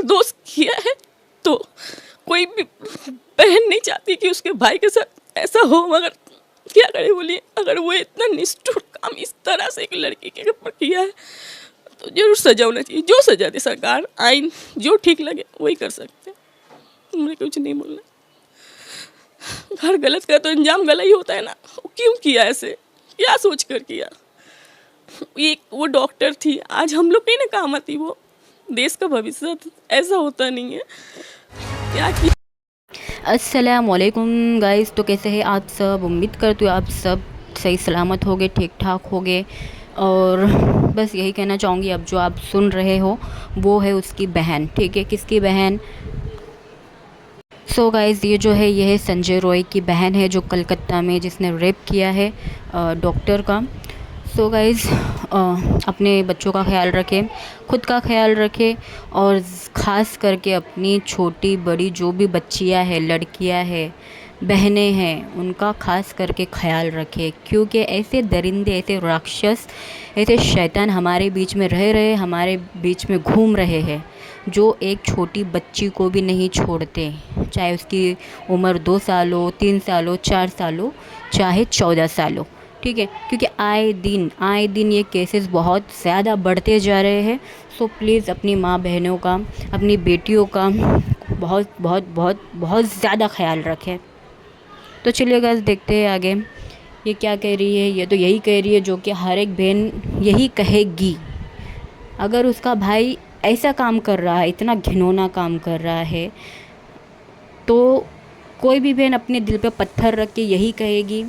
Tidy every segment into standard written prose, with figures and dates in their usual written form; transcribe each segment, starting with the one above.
दोस्त किया है तो कोई भी बहन नहीं चाहती कि उसके भाई के साथ ऐसा हो, मगर क्या करे बोलिए। अगर वो इतना निष्ठुर काम इस तरह से एक लड़की के ऊपर किया है तो जरूर सजा होना चाहिए। जो सजा दे सरकार, आइन जो ठीक लगे वही कर सकते हैं। मुझे कुछ नहीं बोलना। हर गलत का तो अंजाम गलत ही होता है ना। क्यों किया ऐसे, क्या सोच कर किया। एक वो डॉक्टर थी, आज हम लोग कहीं ना काम आती, वो देश का भविष्य। ऐसा होता नहीं है। क्या किया। अस्सलामुअलैकुम गाइस, तो कैसे हैं आप सब। उम्मीद करती हूँ आप सब सही सलामत होगे, ठीक ठाक होगे। और बस यही कहना चाहूँगी, अब जो आप सुन रहे हो वो है उसकी बहन, ठीक है। किसकी बहन? सो गाइस, ये जो है, ये है संजय रॉय की बहन है, जो कलकत्ता में जिसने रेप किया है डॉक्टर का। सो गाइस, अपने बच्चों का ख्याल रखें, खुद का ख्याल रखें, और ख़ास करके अपनी छोटी बड़ी जो भी बच्चियां हैं, लड़कियां हैं, बहनें हैं, उनका ख़ास करके ख्याल रखें। क्योंकि ऐसे दरिंदे, ऐसे राक्षस, ऐसे शैतान हमारे बीच में रह रहे, हमारे बीच में घूम रहे हैं, जो एक छोटी बच्ची को भी नहीं छोड़ते, चाहे उसकी उम्र 2 साल हो, 3 साल हो, 4 साल हो, चाहे 14 साल हो, ठीक है। क्योंकि आए दिन ये केसेस बहुत ज़्यादा बढ़ते जा रहे हैं। सो प्लीज़ अपनी माँ बहनों का, अपनी बेटियों का बहुत बहुत बहुत बहुत ज़्यादा ख्याल रखें। तो चलिए गाइस, देखते हैं आगे ये क्या कह रही है। ये तो यही कह रही है जो कि हर एक बहन यही कहेगी। अगर उसका भाई ऐसा काम कर रहा है, इतना घिनौना काम कर रहा है, तो कोई भी बहन अपने दिल पे पत्थर रख के यही कहेगी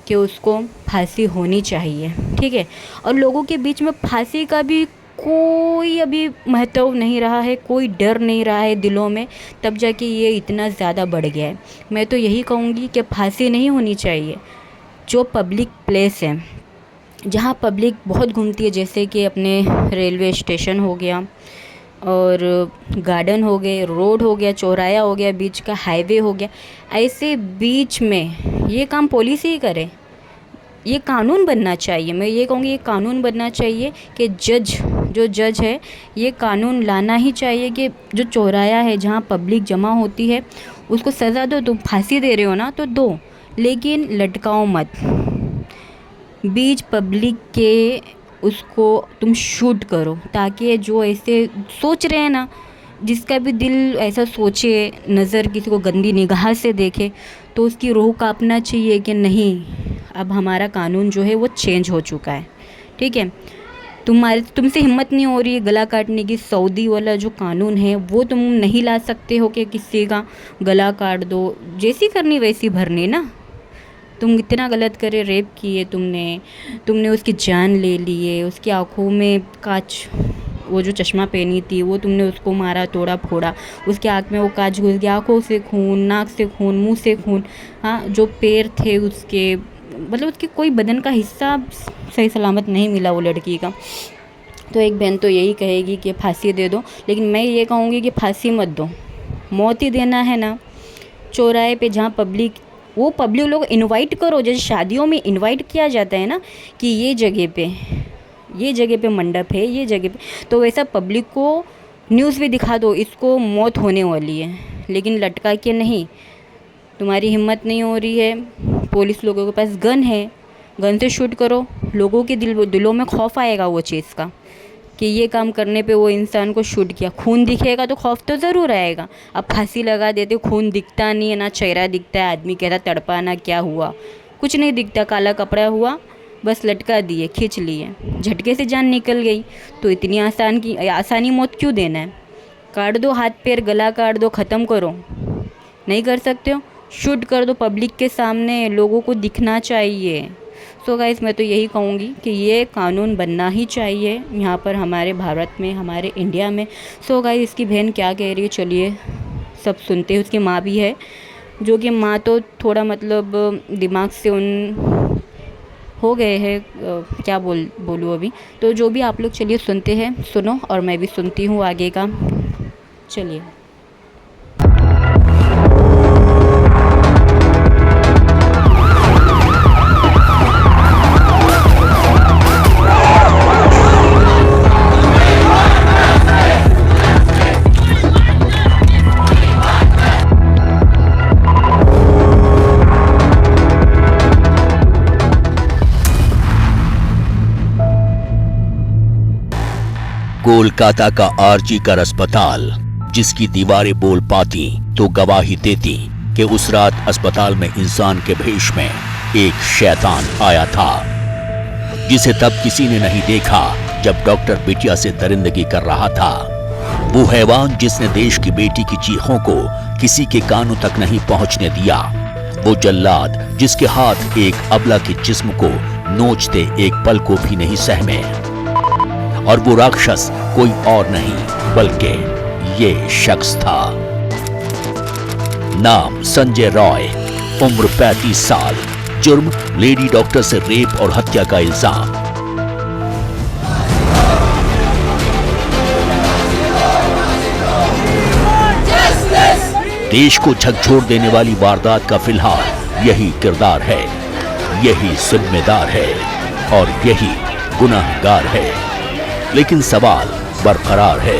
कि उसको फांसी होनी चाहिए, ठीक है। और लोगों के बीच में फांसी का भी कोई अभी महत्व नहीं रहा है, कोई डर नहीं रहा है दिलों में, तब जाके ये इतना ज़्यादा बढ़ गया है। मैं तो यही कहूँगी कि फांसी नहीं होनी चाहिए। जो पब्लिक प्लेस है, जहाँ पब्लिक बहुत घूमती है, जैसे कि अपने रेलवे स्टेशन हो गया, और गार्डन हो गए, रोड हो गया, चौराया हो गया, बीच का हाईवे हो गया, ऐसे बीच में ये काम पुलिस ही करे। ये कानून बनना चाहिए। मैं ये कहूँगी, ये कानून बनना चाहिए कि जो जज है, ये कानून लाना ही चाहिए कि जो चौराया है, जहाँ पब्लिक जमा होती है, उसको सज़ा दो। तुम फांसी दे रहे हो ना, तो दो, लेकिन लटकाओ मत। बीच पब्लिक के उसको तुम शूट करो, ताकि जो ऐसे सोच रहे हैं ना, जिसका भी दिल ऐसा सोचे, नज़र किसी को गंदी निगाह से देखे, तो उसकी रूह कांपना चाहिए कि नहीं, अब हमारा कानून जो है वो चेंज हो चुका है, ठीक है। तुमसे हिम्मत नहीं हो रही है गला काटने की। सऊदी वाला जो कानून है वो तुम नहीं ला सकते हो कि किसी का गला काट दो। जैसी करनी वैसी भरनी ना। तुम इतना गलत करे, रेप किए तुमने उसकी जान ले ली है, उसकी आँखों में कांच, वो जो चश्मा पहनी थी वो तुमने उसको मारा, तोड़ा फोड़ा, उसके आँख में वो कांच घुस गया, आँखों से खून, नाक से खून, मुंह से खून, हाँ, जो पैर थे उसके, मतलब उसके कोई बदन का हिस्सा सही सलामत नहीं मिला वो लड़की का। तो एक बहन तो यही कहेगी कि फांसी दे दो, लेकिन मैं ये कहूँगी कि फांसी मत दो, मौत ही देना है ना। चौराहे पे जहाँ पब्लिक लोग इनवाइट करो, जैसे शादियों में इनवाइट किया जाता है ना, कि ये जगह पे मंडप है, ये जगह पे, तो वैसा पब्लिक को न्यूज़ भी दिखा दो, इसको मौत होने वाली है, लेकिन लटका के नहीं। तुम्हारी हिम्मत नहीं हो रही है, पुलिस लोगों के पास गन है, गन से शूट करो। लोगों के दिलों में खौफ आएगा वो चीज़ का, कि ये काम करने पे वो इंसान को शूट किया। खून दिखेगा तो खौफ तो ज़रूर आएगा। अब फांसी लगा देते, खून दिखता नहीं है, ना चेहरा दिखता है, आदमी कहता तड़पा ना क्या हुआ, कुछ नहीं दिखता, काला कपड़ा हुआ, बस लटका दिए, खींच लिए, झटके से जान निकल गई। तो इतनी आसानी मौत क्यों देना है? काट दो हाथ पैर, गला काट दो, ख़त्म करो। नहीं कर सकते हो, शूट कर दो पब्लिक के सामने, लोगों को दिखना चाहिए। सो गाइस, मैं तो यही कहूँगी कि ये कानून बनना ही चाहिए यहाँ पर, हमारे भारत में, हमारे इंडिया में। सो गाइस, इसकी बहन क्या कह रही है चलिए सब सुनते हैं। उसकी माँ भी है, जो कि माँ तो थोड़ा मतलब दिमाग से उन हो गए हैं, क्या बोलूँ अभी। तो जो भी आप लोग चलिए सुनते हैं, सुनो, और मैं भी सुनती हूँ आगे का। चलिए। कोलकाता का आरजी कर अस्पताल, जिसकी दीवारें बोल पाती तो गवाही देती कि उस रात अस्पताल में इंसान के भेष में एक शैतान आया था, जिसे तब किसी ने नहीं देखा जब डॉक्टर बिटिया से दरिंदगी कर रहा था। वो हैवान जिसने देश की बेटी की चीखों को किसी के कानों तक नहीं पहुंचने दिया। वो जल्लाद जिसके हाथ एक अबला के जिस्म को नोचते एक पल को भी नहीं सहमे। और वो राक्षस कोई और नहीं बल्कि ये शख्स था। नाम संजय रॉय, उम्र 35 साल, जुर्म लेडी डॉक्टर से रेप और हत्या का इल्जाम। देश को झकझोर देने वाली वारदात का फिलहाल यही किरदार है, यही जिम्मेदार है और यही गुनाहगार है। लेकिन सवाल बरकरार है।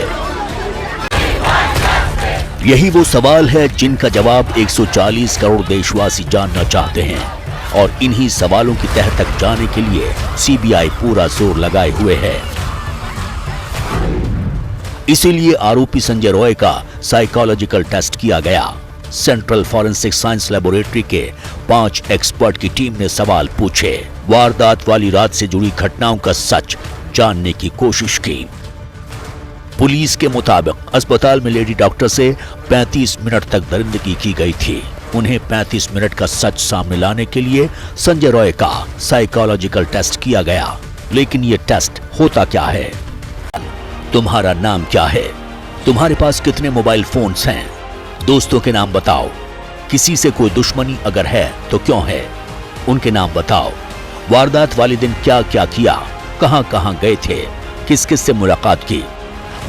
यही वो सवाल है जिनका जवाब 140 करोड़ देशवासी जानना चाहते हैं और इन्हीं सवालों की तह तक जाने के लिए सीबीआई पूरा जोर लगाए हुए है। इसीलिए आरोपी संजय रॉय का साइकोलॉजिकल टेस्ट किया गया। सेंट्रल फॉरेंसिक साइंस लेबोरेटरी के 5 एक्सपर्ट की टीम ने सवाल पूछे, वारदात वाली रात से जुड़ी घटनाओं का सच जानने की कोशिश की। पुलिस के मुताबिक अस्पताल में लेडी डॉक्टर से 35 मिनट तक दरिंदगी की गई थी। उन्हें 35 मिनट का सच सामने लाने के लिए संजय रॉय का साइकोलॉजिकल टेस्ट किया गया। लेकिन ये टेस्ट होता क्या है? तुम्हारा नाम क्या है? तुम्हारे पास कितने मोबाइल फोन्स हैं? दोस्तों के नाम बताओ। किसी से कोई दुश्मनी अगर है तो क्यों है? उनके नाम बताओ। वारदात वाले दिन क्या क्या किया? कहां कहां गए थे? किस किस से मुलाकात की?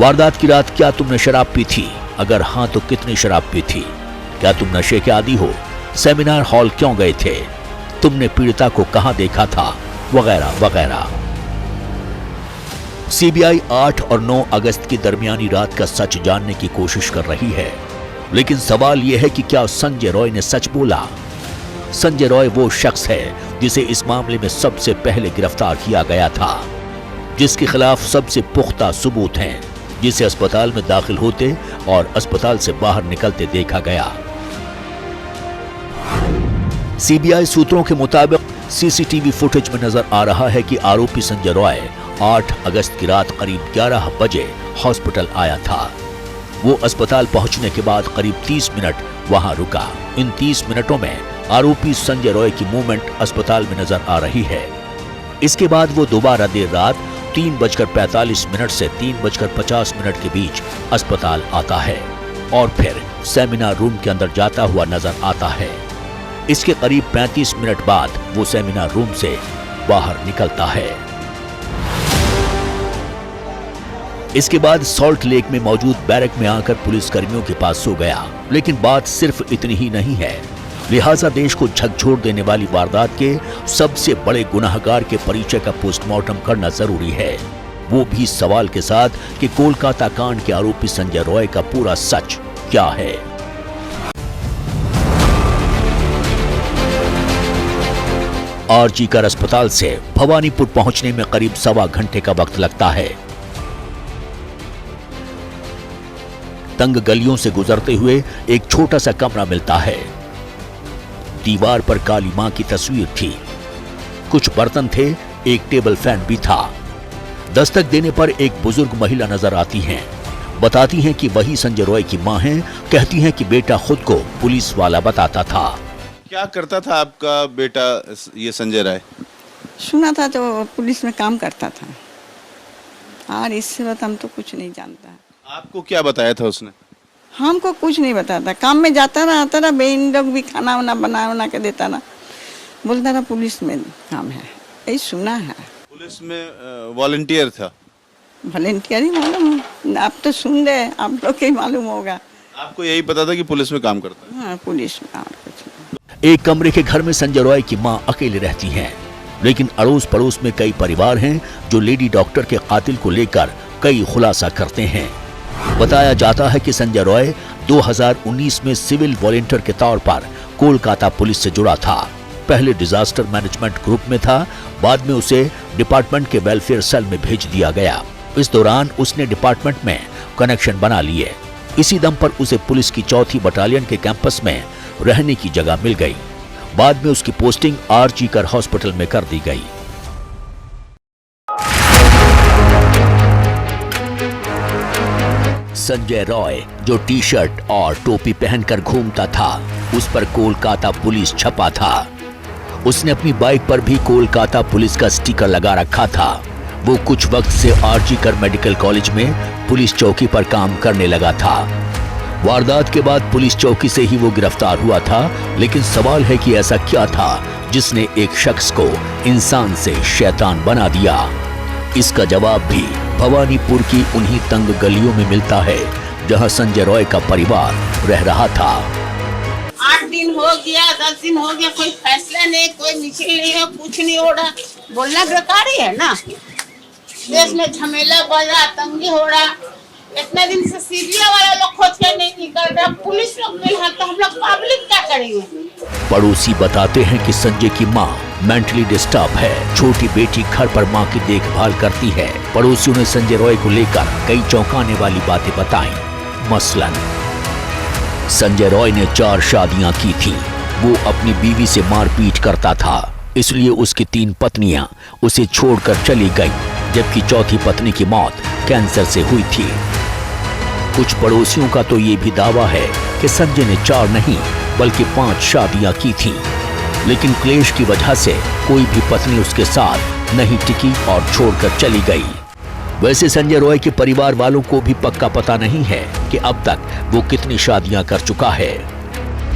वारदात की रात क्या तुमने शराब पी थी? अगर हां तो कितनी शराब पी थी? क्या तुम नशे के आदी हो? सेमिनार हॉल क्यों गए थे? तुमने पीड़िता को कहां देखा था? वगैरह वगैरह। सीबीआई 8 और 9 अगस्त की दरमियानी रात का सच जानने की कोशिश कर रही है। लेकिन सवाल यह है कि क्या संजय रॉय ने सच बोला? संजय रॉय वो शख्स है जिसे इस मामले में सबसे पहले गिरफ्तार किया गया था, जिसके खिलाफ सबसे पुख्ता सबूत हैं, जिसे अस्पताल में दाखिल होते और अस्पताल से बाहर निकलते देखा गया। सीबीआई सूत्रों के मुताबिक सीसीटीवी फुटेज में नजर आ रहा है कि आरोपी संजय रॉय 8 अगस्त की रात करीब 11 बजे हॉस्पिटल आया था। वो अस्पताल पहुंचने के बाद करीब 30 मिनट वहां रुका। इन 30 मिनटों में आरोपी संजय रॉय की मूवमेंट अस्पताल में नजर आ रही है। इसके बाद वो दोबारा देर रात 3:45 से 3:50 के बीच अस्पताल आता है और फिर सेमिनार रूम के अंदर जाता हुआ नजर आता है। इसके करीब 35 मिनट बाद वो सेमिनार रूम से बाहर निकलता है। इसके बाद सॉल्ट लेक में मौजूद बैरक में आकर पुलिस कर्मियों के पास सो गया। लेकिन बात सिर्फ इतनी ही नहीं है, लिहाजा देश को झकझोर देने वाली वारदात के सबसे बड़े गुनाहगार के परिचय का पोस्टमार्टम करना जरूरी है, वो भी इस सवाल के साथ कि कोलकाता कांड के आरोपी संजय रॉय का पूरा सच क्या है। आरजी कर अस्पताल से भवानीपुर पहुंचने में करीब 1.25 घंटे का वक्त लगता है। तंग गलियों से गुजरते हुए एक छोटा सा कमरा मिलता है। दीवार पर काली मां की तस्वीर थी, कुछ बर्तन थे, एक टेबल फैन भी था। दस्तक देने पर एक बुजुर्ग महिला नजर आती हैं, बताती हैं कि वही संजय रॉय की मां हैं। कहती हैं कि बेटा खुद को पुलिस वाला बताता था। क्या करता था आपका बेटा ये संजय राय? सुना था तो पुलिस में काम करता था, और इससे बात हम तो कुछ नहीं जानता। आपको क्या बताया था उसने? हमको कुछ नहीं बताता, काम में जाता रहा, आता रहा, बहन लोग भी खाना वाना बना के देता ना, बोलता था पुलिस में काम है, यही सुना है। पुलिस में वॉलंटियर था? वॉलंटियर ही मालूम, आप तो सुन रहे, आप लोग के मालूम होगा। आपको यही पता था कि पुलिस में काम करता है? हाँ, पुलिस में, और कुछ नहीं। एक कमरे के घर में संजय रॉय की मां अकेले रहती हैं, लेकिन अड़ोस पड़ोस में कई परिवार हैं जो लेडी डॉक्टर के कातिल को लेकर कई खुलासा करते हैं। बताया जाता है कि संजय रॉय 2019 में सिविल वॉलंटियर के तौर पर कोलकाता पुलिस से जुड़ा था। पहले डिजास्टर मैनेजमेंट ग्रुप में था, बाद में उसे डिपार्टमेंट के वेलफेयर सेल में भेज दिया गया। इस दौरान उसने डिपार्टमेंट में कनेक्शन बना लिए। इसी दम पर उसे पुलिस की 4थी बटालियन के कैंपस में रहने की जगह मिल गई। बाद में उसकी पोस्टिंग आरजी कर हॉस्पिटल में कर दी गई। संजय रॉय जो टी शर्ट और टोपी पहनकर घूमता था, उस पर कोलकाता पुलिस छपा था। उसने अपनी बाइक पर भी कोलकाता पुलिस का स्टिकर लगा रखा था। वो कुछ वक्त से आरजी कर मेडिकल कॉलेज में पुलिस चौकी पर काम करने लगा था। वारदात के बाद पुलिस चौकी से ही वो गिरफ्तार हुआ था, लेकिन सवाल है कि ऐसा क्या था जिसने एक शख्स को इंसान से शैतान बना दिया। इसका जवाब भी भवानीपुर की उन्हीं तंग गलियों में मिलता है जहां संजय रॉय का परिवार रह रहा था। 8 दिन हो गया, 10 दिन हो गया, कोई फैसला नहीं, कोई मिছিল नहीं है, कुछ नहीं हो रहा। बोलना बेकार ही है ना। देश में झमेला बढ़ रहा, तंगी हो रहा। इतने दिन से सीरिया वाला लोग खोज के नहीं निकल रहा, पुलिस लोग मिल रहा, तो हम लोग पब्लिक क्या करेंगे। पड़ोसी बताते हैं कि संजय की मां मेंटली डिस्टर्ब है। छोटी बेटी घर पर मां की देखभाल करती है। पड़ोसियों ने संजय रॉय को लेकर कई चौंकाने वाली बातें बताई। मसलन संजय रॉय ने 4 शादियां की थी। वो अपनी बीवी से मारपीट करता था, इसलिए उसकी 3 पत्नियां उसे छोड़कर चली गई, जबकि 4थी पत्नी की मौत कैंसर से हुई थी। कुछ पड़ोसियों का तो ये भी दावा है कि संजय ने 4 नहीं बल्कि 5 शादियां की थीं, लेकिन क्लेश की वजह से कोई भी पत्नी उसके साथ नहीं टिकी और छोड़कर चली गई। वैसे संजय रॉय के परिवार वालों को भी पक्का पता नहीं है कि अब तक वो कितनी शादियां कर चुका है।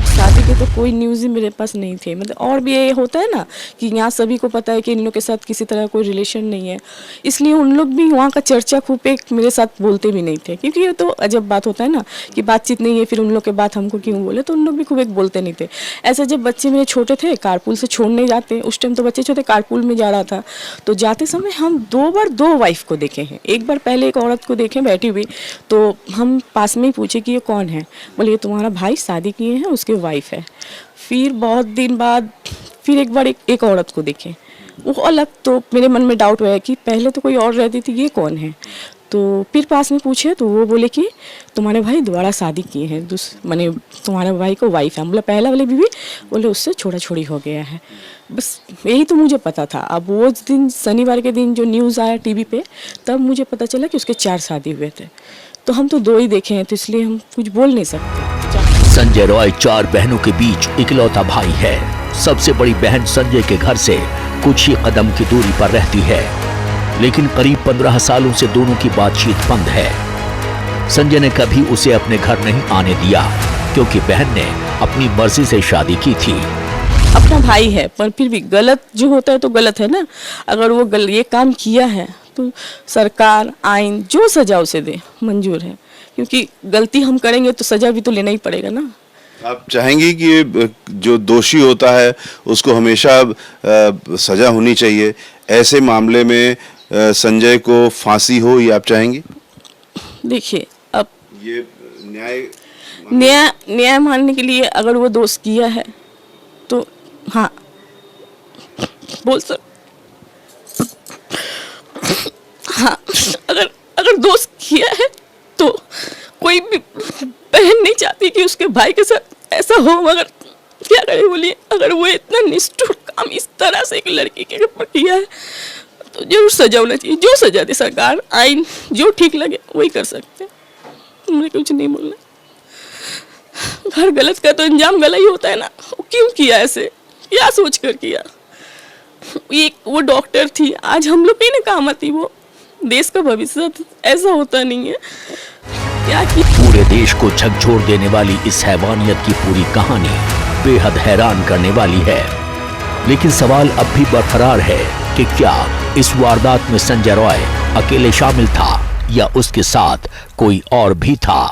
शादी के तो कोई न्यूज़ ही मेरे पास नहीं थे। मतलब और भी ये होता है ना कि यहाँ सभी को पता है कि इन लोग के साथ किसी तरह कोई रिलेशन नहीं है, इसलिए उन लोग भी वहाँ का चर्चा खूब एक मेरे साथ बोलते भी नहीं थे, क्योंकि ये तो अजब बात होता है ना कि बातचीत नहीं है, फिर उन लोग के बात हमको क्यों बोले, तो उन लोग भी खूब एक बोलते नहीं थे। ऐसा जब बच्चे मेरे छोटे थे, कारपूल से छोड़ने जाते, उस टाइम तो बच्चे छोटे, कारपूल में जा रहा था, तो जाते समय हम 2 बार 2 वाइफ को देखे हैं। एक बार पहले एक औरत को देखे बैठी हुई, तो हम पास में ही पूछे कि ये कौन है, बोले ये तुम्हारा भाई शादी किए हैं, उसके वाइफ है। फिर बहुत दिन बाद फिर एक बार एक औरत को देखे, वो अलग, तो मेरे मन में डाउट हुआ कि पहले तो कोई और रहती थी, ये कौन है। तो फिर पास में पूछे तो वो बोले कि तुम्हारे भाई दोबारा शादी किए हैं, माने तुम्हारे भाई को वाइफ है। मतलब पहला वाले बीवी बोले उससे छोड़ा छोड़ी हो गया है। बस यही तो मुझे पता था। अब वो दिन शनिवार के दिन जो न्यूज़ आया टीवी पे, तब मुझे पता चला कि उसके 4 शादी हुए थे। तो हम तो 2 ही देखे हैं, तो इसलिए हम कुछ बोल नहीं सकते। संजय रॉय 4 बहनों के बीच इकलौता भाई है। सबसे बड़ी बहन संजय के घर से कुछ ही कदम की दूरी पर रहती है, लेकिन करीब 15 सालों से दोनों की बातचीत बंद है। संजय ने कभी उसे अपने घर नहीं आने दिया, क्योंकि बहन ने अपनी मर्जी से शादी की थी। अपना भाई है, पर फिर भी गलत जो होता है तो गलत है ना। अगर वो ये काम किया है तो सरकार, आइन जो सजा उसे दे, मंजूर है, क्योंकि गलती हम करेंगे तो सजा भी तो लेना ही पड़ेगा ना। आप चाहेंगी कि जो दोषी होता है उसको हमेशा सजा होनी चाहिए, ऐसे मामले में संजय को फांसी हो, ये आप चाहेंगी? देखिए, अब ये न्याय मानने के लिए अगर वो दोष किया है तो हाँ बोल सकते, हाँ अगर दोस्त किया है तो कोई भी बहन नहीं चाहती कि उसके भाई के साथ ऐसा हो, मगर क्या करे बोलिए। अगर वो इतना निष्ठुर काम इस तरह से एक लड़की के ऊपर किया है तो जरूर सजा होना चाहिए। जो सजा दे सरकार, आइन, जो ठीक लगे वही कर सकते हैं। मुझे कुछ नहीं बोलना। हर गलत का तो अंजाम गलत ही होता है ना। वो क्यों किया ऐसे, क्या सोच कर किया। वो डॉक्टर थी, आज हम लोग ही ना काम आती, वो देश का भविष्य, ऐसा होता नहीं है। क्या कि पूरे देश को झकझोर देने वाली इस हैवानियत की पूरी कहानी बेहद हैरान करने वाली है, लेकिन सवाल अब भी बरकरार है कि क्या इस वारदात में संजय रॉय अकेले शामिल था या उसके साथ कोई और भी था।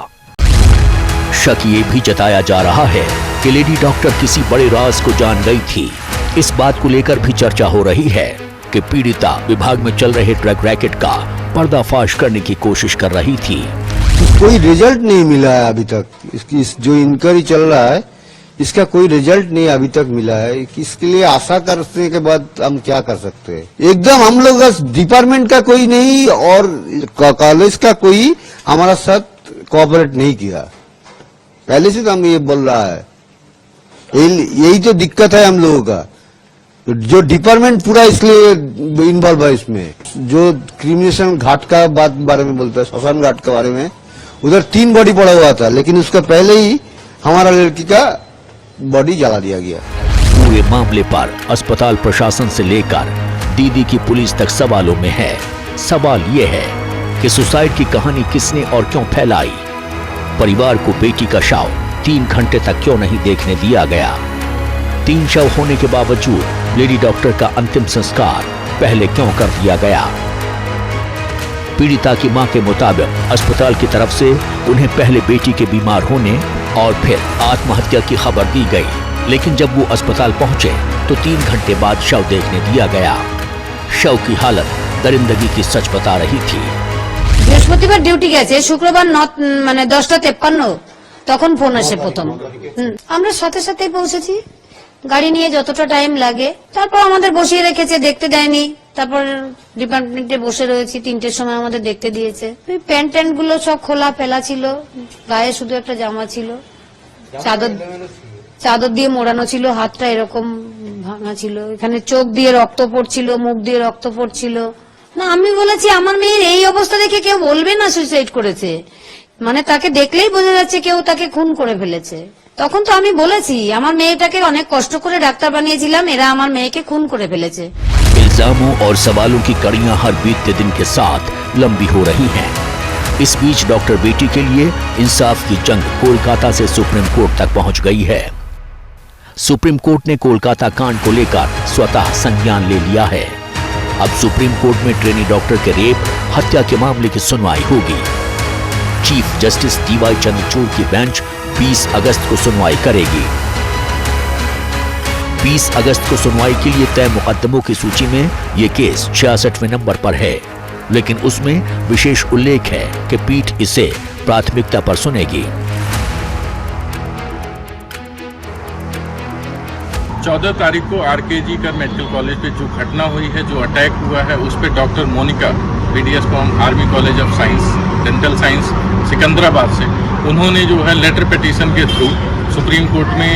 शक ये भी जताया जा रहा है कि लेडी डॉक्टर किसी बड़े राज को जान गई थी। इस बात को लेकर भी चर्चा हो रही है कि पीड़िता विभाग में चल रहे ड्रग रैकेट का पर्दाफाश करने की कोशिश कर रही थी। कोई रिजल्ट नहीं मिला है अभी तक। इसकी जो इंक्वायरी चल रहा है इसका कोई रिजल्ट नहीं अभी तक मिला है। इसके लिए आशा करने के बाद हम क्या कर सकते हैं। एकदम हम लोग डिपार्टमेंट का कोई नहीं और कॉलेज का कोई हमारा साथ कोऑपरेट नहीं किया। पहले से तो हम ये बोल रहा है, यही तो दिक्कत है हम लोगों का। जो डिपार्टमेंट पूरा इसलिए इन्वॉल्व है इसमें, जो क्रिमिनेशन घाट का बारे में बोलता है, श्मशान घाट के बारे में, उधर 3 बॉडी पड़ा हुआ था, लेकिन उसका पहले ही हमारा लड़की का बॉडी जला दिया गया। पूरे मामले पर अस्पताल प्रशासन से लेकर दीदी की पुलिस तक सवालों में है। सवाल ये है कि सुसाइड की कहानी किसने और क्यों फैलाई। परिवार को बेटी का शव 3 घंटे तक क्यों नहीं देखने दिया गया। 3 शव होने के बावजूद लेडी डॉक्टर का अंतिम संस्कार पहले क्यों कर दिया गया। पीड़िता की मां के मुताबिक अस्पताल की तरफ से उन्हें पहले बेटी के बीमार होने और फिर आत्महत्या की खबर दी गई, लेकिन जब वो अस्पताल पहुंचे तो 3 घंटे बाद शव देखने दिया गया। शव की हालत दरिंदगी की सच बता रही थी। বৃহস্পতিবার ডিউটি গেছে, শুক্রবার 10:53 তখন ফোন আসে প্রথম। আমরা সাথে সাথেই পৌঁছেছি, গাড়ি নিয়ে যতটা টাইম লাগে। তারপর আমাদের বসিয়ে রেখেছে, দেখতে দেয়নি। তারপর ডিপার্টমেন্টে বসে রয়েছি, 3টের সময় আমাদের দেখতে দিয়েছে। প্যান্ট ট্যান্ট গুলো সব খোলা ফেলা ছিল, গায়ে শুধু একটা জামা ছিল, চাদর দিয়ে মোড়ানো ছিল, হাতটা এরকম ভাঙা ছিল, এখানে চোখ দিয়ে রক্ত পড়ছিল, মুখ দিয়ে রক্ত পড়ছিল। না, আমি বলেছি আমার মেয়ের এই অবস্থা দেখে কেউ বলবে না সুইসাইড করেছে, মানে তাকে দেখলেই বোঝা যাচ্ছে কেউ তাকে খুন করে ফেলেছে। তখন তো আমি বলেছি আমার মেয়েটাকে অনেক কষ্ট করে ডাক্তার বানিয়েছিলাম, এরা আমার মেয়েকে খুন করে ফেলেছে। इल्जामों और सवालों की कड़ियां हर बीतते दिन के साथ लंबी हो रही हैं। इस बीच डॉक्टर बेटी के लिए इंसाफ की जंग कोलकाता से सुप्रीम कोर्ट तक पहुंच गई है। सुप्रीम कोर्ट ने कोलकाता कांड को लेकर स्वतः संज्ञान ले लिया है। अब सुप्रीम कोर्ट में ट्रेनी डॉक्टर के रेप हत्या के मामले की सुनवाई होगी। चीफ जस्टिस DY चंद्रचूड़ की बेंच 20 अगस्त को सुनवाई करेगी। 20 अगस्त को सुनवाई के लिए तय मुकदमों की सूची में ये केस 66वें नंबर पर है, लेकिन उसमें विशेष उल्लेख है कि पीठ इसे प्राथमिकता पर सुनेगी। 14 तारीख को RKG कर मेडिकल कॉलेज पे जो घटना हुई है, जो अटैक हुआ है, उस पे doctor Monika BDS from army college of science dental science Secunderabad से, उन्होंने जो है लेटर पिटीशन के थ्रू सुप्रीम कोर्ट में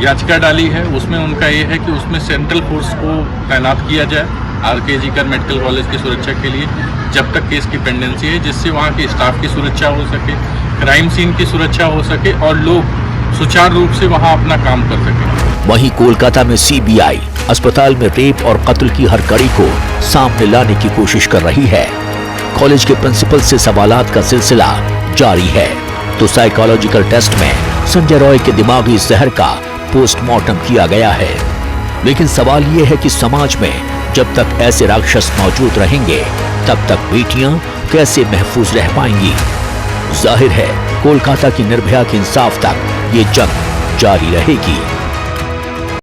याचिका डाली है। उसमें उनका ये है कि उसमें सेंट्रल फोर्स को तैनात किया जाए RKG कर मेडिकल कॉलेज की सुरक्षा के लिए जब तक केस की पेंडेंसी है, जिससे वहाँ के स्टाफ की सुरक्षा हो सके, क्राइम सीन की सुरक्षा हो सके और लोग सुचारू रूप से वहाँ अपना काम कर सके। वहीं कोलकाता में CBI अस्पताल में रेप और कत्ल की हर कड़ी को सामने लाने की कोशिश कर रही है। कॉलेज के प्रिंसिपल से सवालात का सिलसिला जारी है, तो साइकोलॉजिकल टेस्ट में संजय रॉय के दिमागी जहर का पोस्टमार्टम किया गया है। लेकिन सवाल ये है कि समाज में जब तक ऐसे राक्षस मौजूद रहेंगे, तब तक बेटियां कैसे महफूज रह पाएंगी। जाहिर है कोलकाता की निर्भया के इंसाफ तक ये जंग जारी रहेगी।